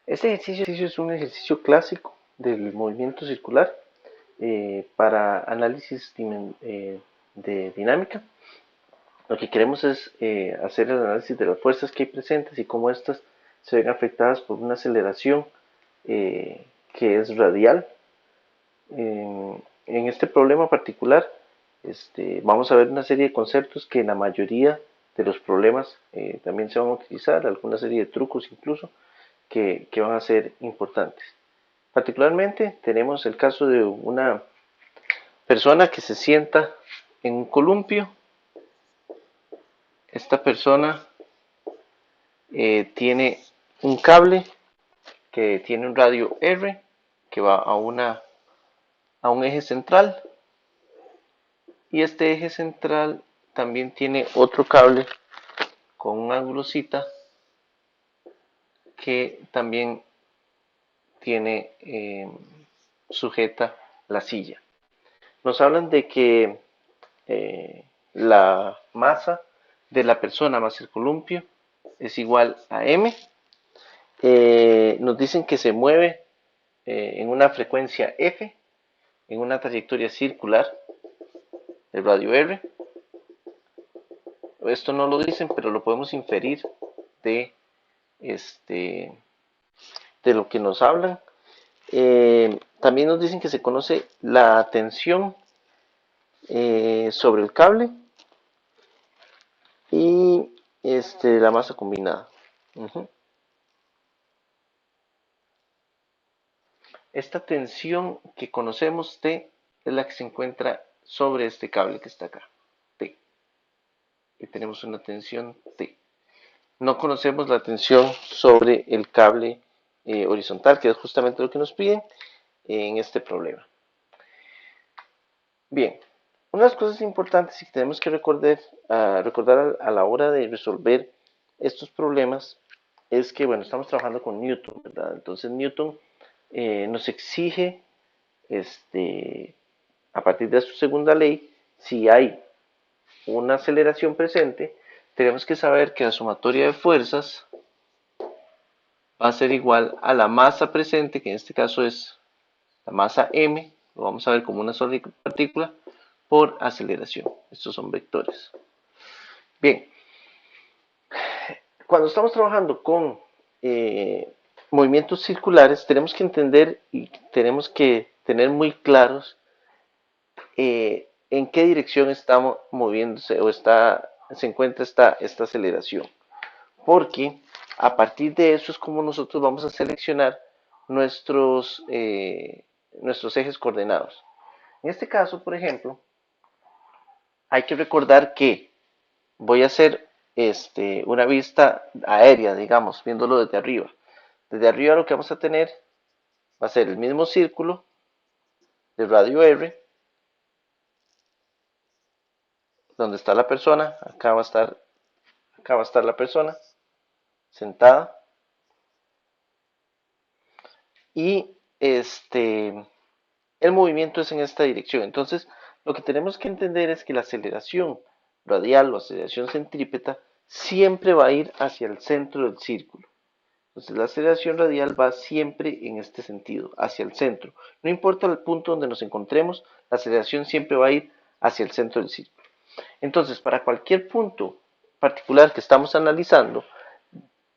Este ejercicio es un ejercicio clásico del movimiento circular para análisis de dinámica. Lo que queremos es hacer el análisis de las fuerzas que hay presentes y cómo estas se ven afectadas por una aceleración que es radial. En este problema particular, vamos a ver una serie de conceptos que en la mayoría de los problemas también se van a utilizar, alguna serie de trucos incluso, que van a ser importantes. Particularmente tenemos el caso de una persona que se sienta en un columpio. Esta persona tiene un cable que tiene un radio R que va a un eje central, y este eje central también tiene otro cable con un ángulo Z que también tiene sujeta la silla. Nos hablan de que la masa de la persona más el columpio es igual a m. Nos dicen que se mueve en una frecuencia f, en una trayectoria circular, el radio r. Esto no lo dicen, pero lo podemos inferir de, este, de lo que nos hablan. También nos dicen que se conoce la tensión sobre el cable y la masa combinada. Uh-huh. Esta tensión que conocemos T es la que se encuentra sobre este cable que está acá, T. Y tenemos una tensión T. No conocemos la tensión sobre el cable horizontal, que es justamente lo que nos piden en este problema. Bien, unas cosas importantes que tenemos que recordar a la hora de resolver estos problemas es que, bueno, estamos trabajando con Newton, ¿verdad? Entonces Newton nos exige, a partir de su segunda ley, si hay una aceleración presente, tenemos que saber que la sumatoria de fuerzas va a ser igual a la masa presente, que en este caso es la masa m, lo vamos a ver como una sola partícula, por aceleración. Estos son vectores. Bien, cuando estamos trabajando con movimientos circulares, tenemos que entender y tenemos que tener muy claros en qué dirección estamos moviéndose o se encuentra esta aceleración. Porque a partir de eso es como nosotros vamos a seleccionar nuestros ejes coordenados. En este caso, por ejemplo, hay que recordar que voy a hacer una vista aérea, digamos, viéndolo desde arriba. Desde arriba lo que vamos a tener va a ser el mismo círculo de radio R, donde está la persona, acá va a estar la persona sentada, y el movimiento es en esta dirección. Entonces, lo que tenemos que entender es que la aceleración radial o aceleración centrípeta siempre va a ir hacia el centro del círculo. Entonces, la aceleración radial va siempre en este sentido, hacia el centro. No importa el punto donde nos encontremos, la aceleración siempre va a ir hacia el centro del círculo. Entonces, para cualquier punto particular que estamos analizando,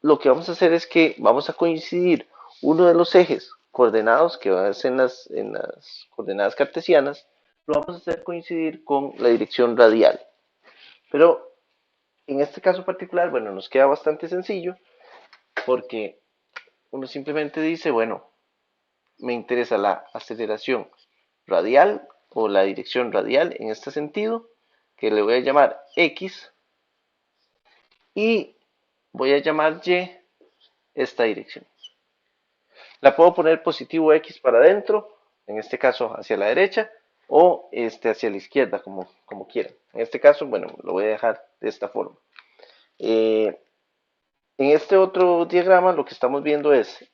lo que vamos a hacer es que vamos a coincidir uno de los ejes coordenados que van a ser en las coordenadas cartesianas, lo vamos a hacer coincidir con la dirección radial. Pero en este caso particular, bueno, nos queda bastante sencillo porque uno simplemente dice, bueno, me interesa la aceleración radial o la dirección radial en este sentido, que le voy a llamar X, y voy a llamar Y esta dirección. La puedo poner positivo X para adentro, en este caso hacia la derecha, o hacia la izquierda, como quieran. En este caso, bueno, lo voy a dejar de esta forma. En este otro diagrama lo que estamos viendo es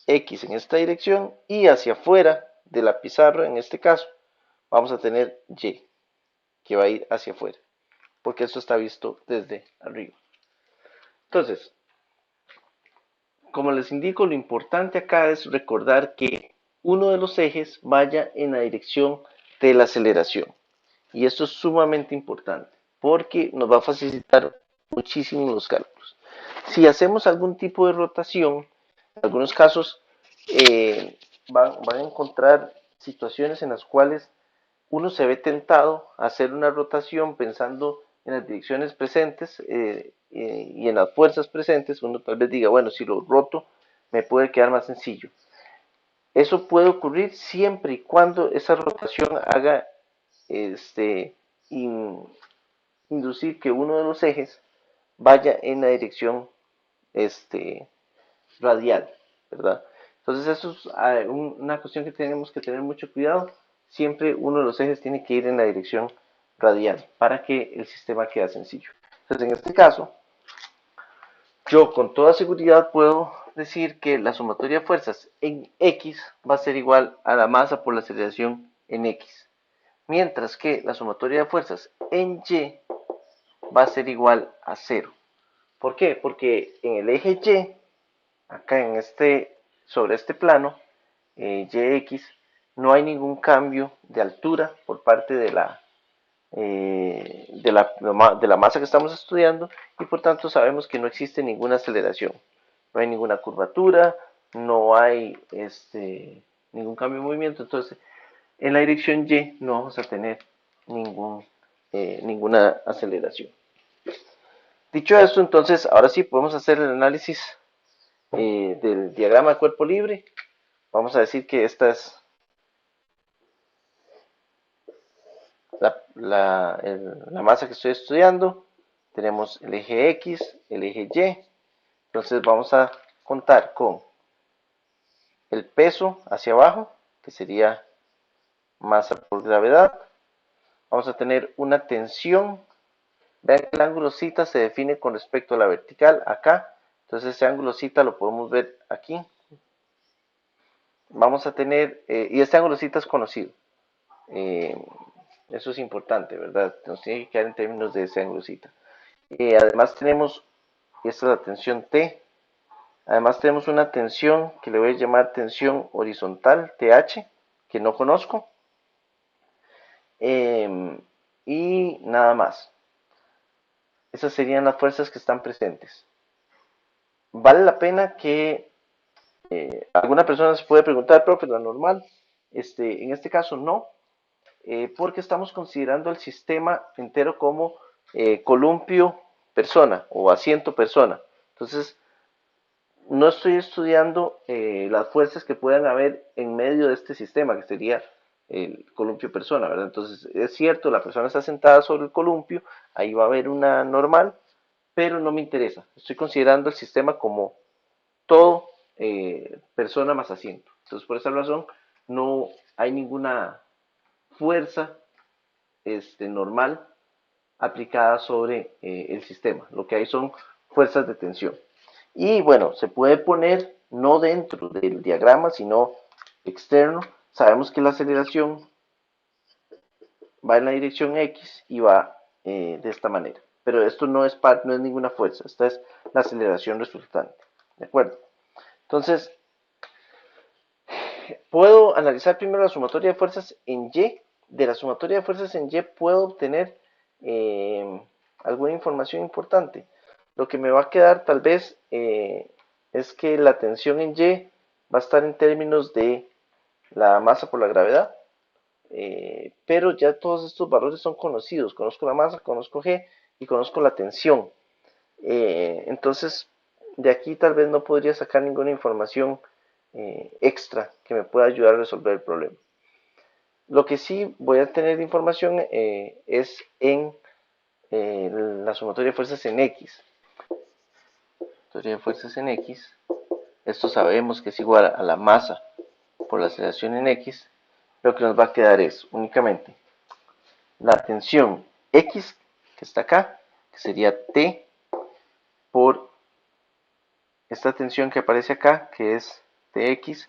X en esta dirección, y hacia afuera de la pizarra, en este caso, vamos a tener Y, que va a ir hacia afuera, porque esto está visto desde arriba. Entonces, como les indico, lo importante acá es recordar que uno de los ejes vaya en la dirección de la aceleración. Y esto es sumamente importante porque nos va a facilitar muchísimo los cálculos. Si hacemos algún tipo de rotación, en algunos casos van a encontrar situaciones en las cuales uno se ve tentado a hacer una rotación pensando en las direcciones presentes y en las fuerzas presentes. Uno tal vez diga, bueno, si lo roto me puede quedar más sencillo. Eso puede ocurrir siempre y cuando esa rotación haga este, in- inducir que uno de los ejes vaya en la dirección este, radial, ¿verdad? Entonces eso es una cuestión que tenemos que tener mucho cuidado. Siempre uno de los ejes tiene que ir en la dirección radial para que el sistema quede sencillo. Entonces en este caso, yo con toda seguridad puedo decir que la sumatoria de fuerzas en X va a ser igual a la masa por la aceleración en X. Mientras que la sumatoria de fuerzas en Y va a ser igual a 0. ¿Por qué? Porque en el eje Y, acá sobre este plano, YX, no hay ningún cambio de altura por parte de la masa que estamos estudiando y por tanto sabemos que no existe ninguna aceleración. No hay ninguna curvatura, no hay ningún cambio de movimiento, entonces en la dirección Y no vamos a tener ninguna aceleración. Dicho esto, entonces, ahora sí podemos hacer el análisis del diagrama de cuerpo libre. Vamos a decir que esta es la masa que estoy estudiando. Tenemos el eje X, el eje Y. Entonces vamos a contar con el peso hacia abajo, que sería masa por gravedad. Vamos a tener una tensión. Vean que el ángulo θ se define con respecto a la vertical acá. Entonces ese ángulo θ lo podemos ver aquí. Vamos a tener, y este ángulo θ es conocido. Eh, Eso es importante, ¿verdad? Nos tiene que quedar en términos de ese ángulo θ. Además tenemos, esta es la tensión T. Además tenemos una tensión que le voy a llamar tensión horizontal, TH, que no conozco. Y nada más. Esas serían las fuerzas que están presentes. Vale la pena que alguna persona se puede preguntar, profe, la normal. En este caso no, porque estamos considerando el sistema entero como columpio persona o asiento persona. Entonces, no estoy estudiando las fuerzas que puedan haber en medio de este sistema, que sería el columpio persona, ¿verdad? Entonces, es cierto, la persona está sentada sobre el columpio, ahí va a haber una normal, pero no me interesa. Estoy considerando el sistema como todo persona más asiento. Entonces, por esa razón, no hay ninguna fuerza normal aplicada sobre el sistema. Lo que hay son fuerzas de tensión. Y bueno, se puede poner no dentro del diagrama, sino externo. Sabemos que la aceleración va en la dirección X y va de esta manera. Pero esto no es ninguna fuerza, esta es la aceleración resultante. ¿De acuerdo? Entonces, puedo analizar primero la sumatoria de fuerzas en Y. De la sumatoria de fuerzas en Y puedo obtener eh, alguna información importante. Lo que me va a quedar tal vez es que la tensión en Y va a estar en términos de la masa por la gravedad, pero ya todos estos valores son conocidos. Conozco la masa, conozco G y conozco la tensión. Entonces, de aquí tal vez no podría sacar ninguna información extra que me pueda ayudar a resolver el problema. Lo que sí voy a tener de información es en la sumatoria de fuerzas en X. Sumatoria de fuerzas en X. Esto sabemos que es igual a la masa por la aceleración en X. Lo que nos va a quedar es únicamente la tensión X que está acá, que sería T por esta tensión que aparece acá, que es Tx,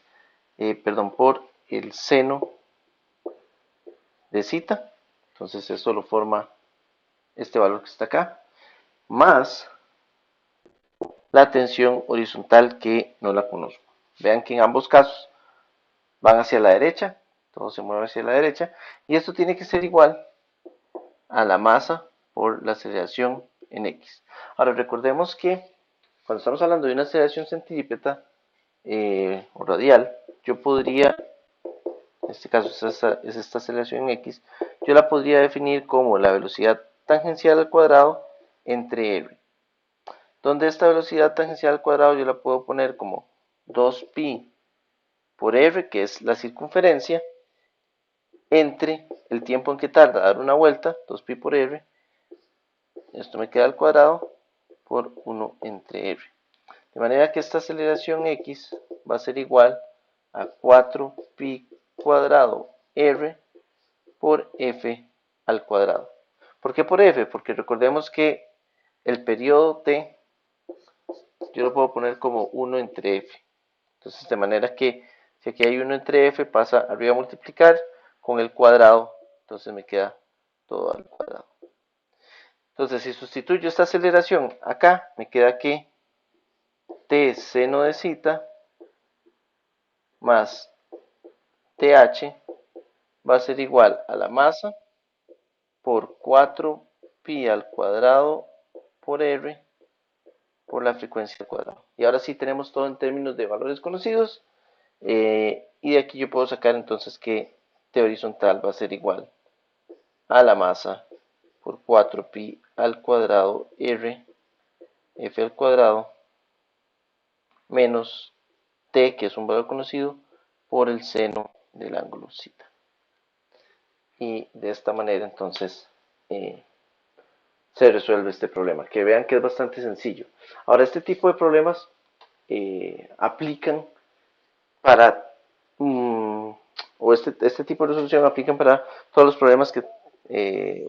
por el seno de zeta. Entonces eso lo forma este valor que está acá, más la tensión horizontal que no la conozco. Vean que en ambos casos van hacia la derecha, todo se mueve hacia la derecha, y esto tiene que ser igual a la masa por la aceleración en X. Ahora recordemos que cuando estamos hablando de una aceleración centrípeta o radial, yo podría, en este caso es esta aceleración en X, yo la podría definir como la velocidad tangencial al cuadrado entre R, donde esta velocidad tangencial al cuadrado yo la puedo poner como 2pi por R, que es la circunferencia, entre el tiempo en que tarda dar una vuelta, 2pi por R, esto me queda al cuadrado, por 1 entre R. De manera que esta aceleración X va a ser igual a 4pi cuadrado R por F al cuadrado. ¿Por qué por F? Porque recordemos que el periodo T yo lo puedo poner como 1 entre F. Entonces, de manera que si aquí hay 1 entre F, pasa arriba a multiplicar con el cuadrado. Entonces me queda todo al cuadrado. Entonces, si sustituyo esta aceleración acá, me queda que T seno de zeta más TH va a ser igual a la masa por 4pi al cuadrado por R por la frecuencia al cuadrado. Y ahora sí tenemos todo en términos de valores conocidos. Y de aquí yo puedo sacar entonces que T horizontal va a ser igual a la masa por 4pi al cuadrado R F al cuadrado menos T, que es un valor conocido, por el seno del ángulo θ. Y de esta manera entonces se resuelve este problema, que vean que es bastante sencillo. Ahora, este tipo de problemas aplican para, o este tipo de resolución aplican para todos los problemas que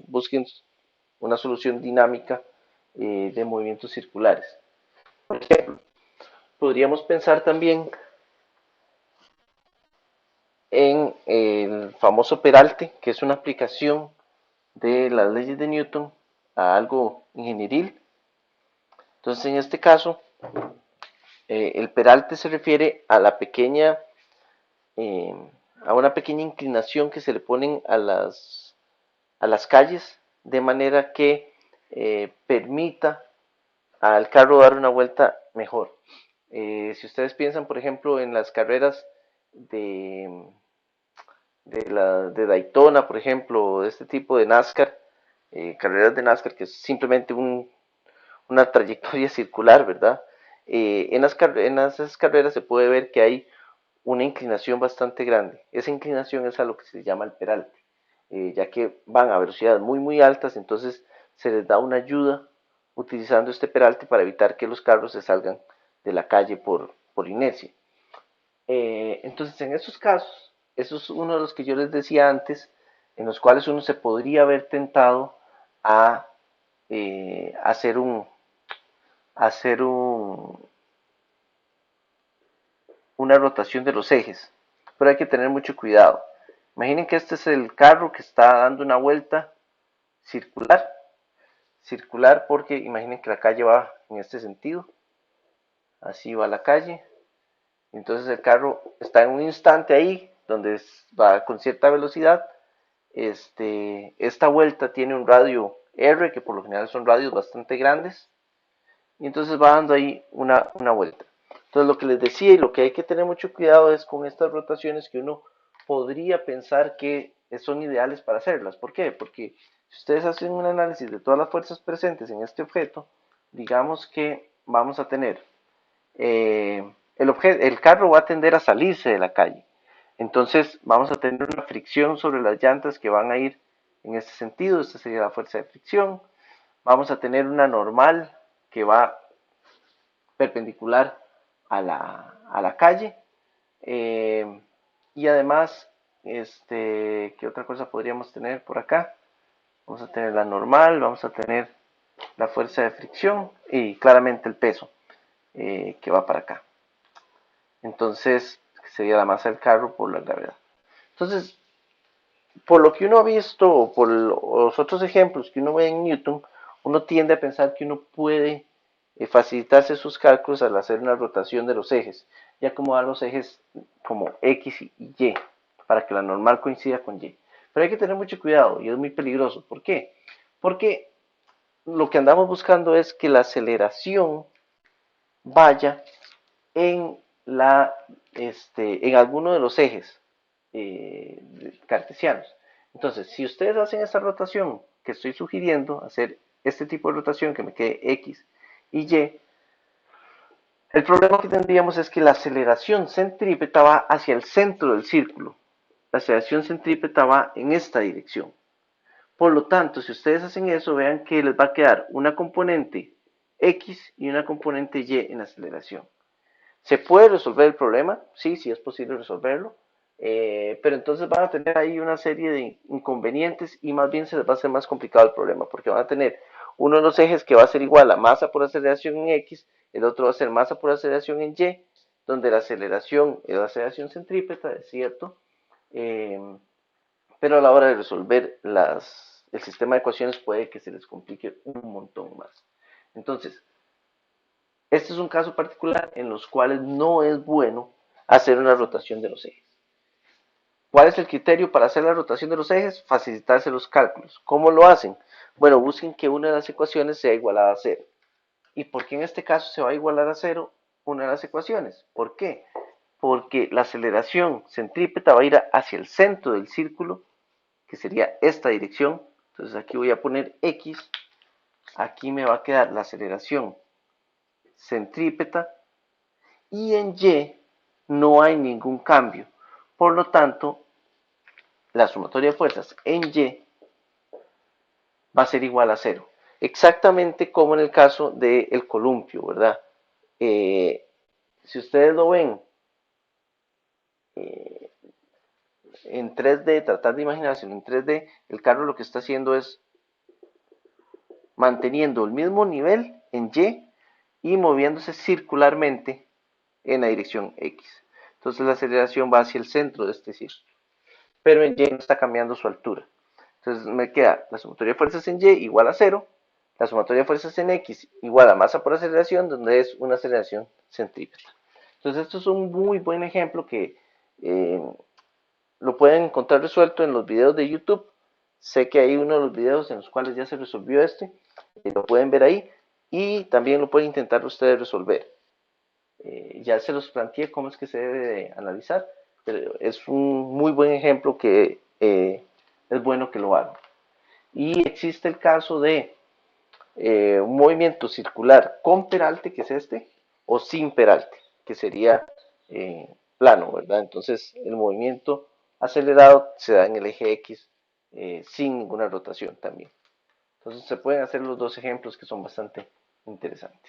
busquen una solución dinámica de movimientos circulares. Por ejemplo, podríamos pensar también en el famoso peralte, que es una aplicación de las leyes de Newton a algo ingenieril. Entonces, en este caso, el peralte se refiere a la pequeña, eh, a una pequeña inclinación que se le ponen a las calles, de manera que permita al carro dar una vuelta mejor. Si ustedes piensan, por ejemplo, en las carreras de, de Daytona, por ejemplo, de este tipo de NASCAR, carreras de NASCAR, que es simplemente una trayectoria circular, ¿verdad? En esas carreras se puede ver que hay una inclinación bastante grande. Esa inclinación es a lo que se llama el peralte, ya que van a velocidades muy altas, entonces se les da una ayuda utilizando este peralte para evitar que los carros se salgan de la calle por inercia. Entonces, en esos casos, eso es uno de los que yo les decía antes, en los cuales uno se podría haber tentado a hacer hacer una rotación de los ejes, pero hay que tener mucho cuidado. Imaginen que este es el carro que está dando una vuelta circular, circular porque imaginen que la calle va en este sentido, así va la calle, entonces el carro está en un instante ahí donde va con cierta velocidad. Esta vuelta tiene un radio R, que por lo general son radios bastante grandes, y entonces va dando ahí una vuelta. Entonces lo que les decía y lo que hay que tener mucho cuidado es con estas rotaciones que uno podría pensar que son ideales para hacerlas. ¿Por qué? Porque si ustedes hacen un análisis de todas las fuerzas presentes en este objeto, digamos que vamos a tener el carro va a tender a salirse de la calle. Entonces vamos a tener una fricción sobre las llantas que van a ir en este sentido. Esta sería la fuerza de fricción. Vamos a tener una normal que va perpendicular a la calle. Y además, ¿qué otra cosa podríamos tener por acá? Vamos a tener la normal, vamos a tener la fuerza de fricción y claramente el peso que va para acá. Entonces, sería la masa del carro por la gravedad. Entonces, por lo que uno ha visto, por los otros ejemplos que uno ve en Newton, uno tiende a pensar que uno puede facilitarse sus cálculos al hacer una rotación de los ejes y acomodar los ejes como X y Y para que la normal coincida con Y. Pero hay que tener mucho cuidado y es muy peligroso. ¿Por qué? Porque lo que andamos buscando es que la aceleración vaya en, en alguno de los ejes cartesianos. Entonces, si ustedes hacen esta rotación que estoy sugiriendo, hacer este tipo de rotación que me quede X y Y, el problema que tendríamos es que la aceleración centrípeta va hacia el centro del círculo. La aceleración centrípeta va en esta dirección. Por lo tanto, si ustedes hacen eso, vean que les va a quedar una componente X y una componente Y en aceleración. ¿Se puede resolver el problema? Sí, sí es posible resolverlo. Pero entonces van a tener ahí una serie de inconvenientes y más bien se les va a hacer más complicado el problema porque van a tener uno de los ejes que va a ser igual a masa por aceleración en X, el otro va a ser masa por aceleración en Y, donde la aceleración es la aceleración centrípeta, es cierto, eh, pero a la hora de resolver el sistema de ecuaciones puede que se les complique un montón más. Entonces, este es un caso particular en los cuales no es bueno hacer una rotación de los ejes. ¿Cuál es el criterio para hacer la rotación de los ejes? Facilitarse los cálculos. ¿Cómo lo hacen? Bueno, busquen que una de las ecuaciones sea igualada a cero. ¿Y por qué en este caso se va a igualar a cero una de las ecuaciones? ¿Por qué? Porque la aceleración centrípeta va a ir hacia el centro del círculo, que sería esta dirección. Entonces aquí voy a poner X, aquí me va a quedar la aceleración centrípeta y en Y no hay ningún cambio. Por lo tanto, la sumatoria de fuerzas en Y va a ser igual a cero. Exactamente como en el caso del columpio, ¿verdad? Si ustedes lo ven eh, en 3D, tratar de imaginárselo en 3D, el carro lo que está haciendo es manteniendo el mismo nivel en Y y moviéndose circularmente en la dirección X. Entonces la aceleración va hacia el centro de este círculo, pero en Y no está cambiando su altura. Entonces me queda la sumatoria de fuerzas en Y igual a cero, la sumatoria de fuerzas en X igual a masa por aceleración, donde es una aceleración centrípeta. Entonces esto es un muy buen ejemplo que eh, lo pueden encontrar resuelto en los videos de YouTube. Sé que hay uno de los videos en los cuales ya se resolvió lo pueden ver ahí y también lo pueden intentar ustedes resolver. Ya se los planteé cómo es que se debe de analizar, pero es un muy buen ejemplo que es bueno que lo hagan. Y existe el caso de un movimiento circular con peralte, que es este, o sin peralte, que sería plano, ¿verdad? Entonces el movimiento acelerado se da en el eje X sin ninguna rotación también. Entonces se pueden hacer los dos ejemplos que son bastante interesantes.